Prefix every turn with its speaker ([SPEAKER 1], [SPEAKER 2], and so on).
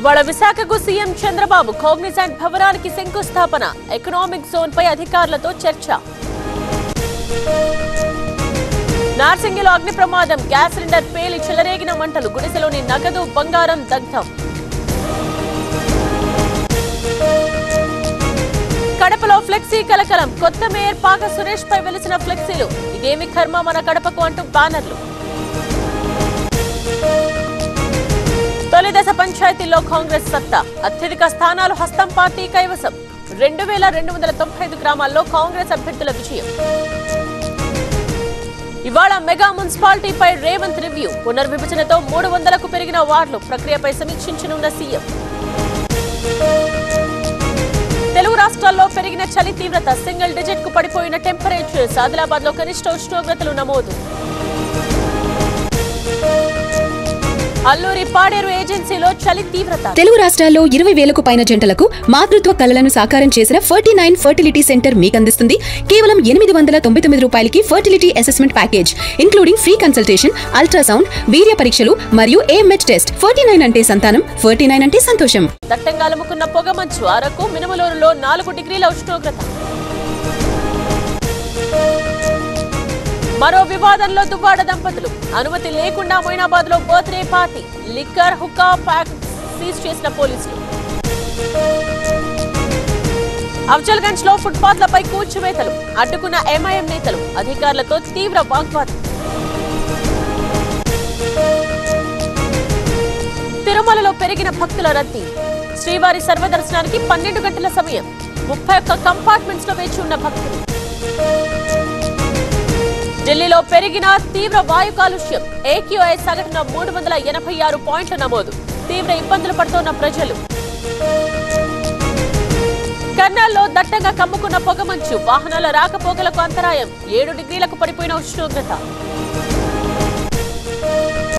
[SPEAKER 1] ఇవాళ విశాఖకు CM Chandrababu Cognizant భవనానికి శంకుస్థాపన, ఎకనామిక్ జోన్ పై అధికారులతో చర్చ. నార్సింగిలో అగ్ని ప్రమాదం, గ్యాస్ సిలిండర్ పేలి చెలరేగిన మంటలు, గుడిసెలోని నగదు బంగారం దగ్ధం. కడపలో ఫ్లెక్సీ కలకలం, కొత్త మేయర్ పాక సురేష్ పై వెలిసిన ఫ్లెక్సీలు, ఇదేమి కర్మ మన కడపకు అంటూ బ్యానర్లు. తొలి దశ పంచాయతీల్లో కాంగ్రెస్ సత్తా, అత్యధిక స్థానాలు హస్తం పార్టీ కైవసం, 2295 గ్రామాల్లో కాంగ్రెస్ అభ్యర్థుల విజయం. ఇవాళ మెగా మున్సిపాలిటీపై రేవంత్ రివ్యూ, పునర్విభజనతో 300కు పెరిగిన వార్డులు, ప్రక్రియపై సమీక్షించనున్న సీఎం. తెలుగు రాష్ట్రాల్లో పెరిగిన చలి తీవ్రత, సింగిల్ డిజిట్ కు పడిపోయిన టెంపరేచర్స్, ఆదిలాబాద్ లో కనిష్ట ఉష్ణోగ్రతలు నమోదు. అల్లూరి పాడేరు ఏజెన్సీలో చలి తీవ్రత.
[SPEAKER 2] తెలుగు రాష్ట్రాల్లో 20,000కు పైన జంటలకు మాతృత్వ కలలను సాకారం చేసిన 49 ఫర్టిలిటీ సెంటర్ మీకు అందిస్తుంది కేవలం 899 రూపాయలకి fertility assessment package, including free consultation, ultrasound, వీర్య పరీక్షలు మరియు AMH టెస్ట్. 49 అంటే సంతానం, 49 అంటే సంతోషం.
[SPEAKER 1] దట్టంగా అలుముకున్న పొగమంచు, అరకు మినుములూరులో 4 డిగ్రీల ఉష్ణోగ్రత. మరో వివాదంలో దువ్వాడ దంపతులు, అనుమతి లేకుండా మొయినాబాద్ లో birthday party, liquor hookah pack seize చేసిన పోలీసులు. అఫ్జల్గంజ్ లో ఫుట్పాత్లపై కూల్చివేతలు, అడ్డుకున్న MIM నేతలు, అధికారులతో తీవ్ర వాగ్వాదం. తిరుమలలో పెరిగిన భక్తుల రద్దీ, శ్రీవారి సర్వదర్శనానికి 12 గంటల సమయం, 31 కంపార్ట్మెంట్స్ లో వేచి ఉన్న భక్తులు. ఢిల్లీలో పెరిగిన తీవ్ర వాయు కాలుష్యం, AQI సగటున 386 పాయింట్ల నమోదు, తీవ్ర ఇబ్బందులు పడుతున్న ప్రజలు. కర్నాల్లో దట్టంగా కమ్ముకున్న పొగమంచు, వాహనాల రాకపోకలకు అంతరాయం, 7 డిగ్రీలకు పడిపోయిన ఉష్ణోగ్రత.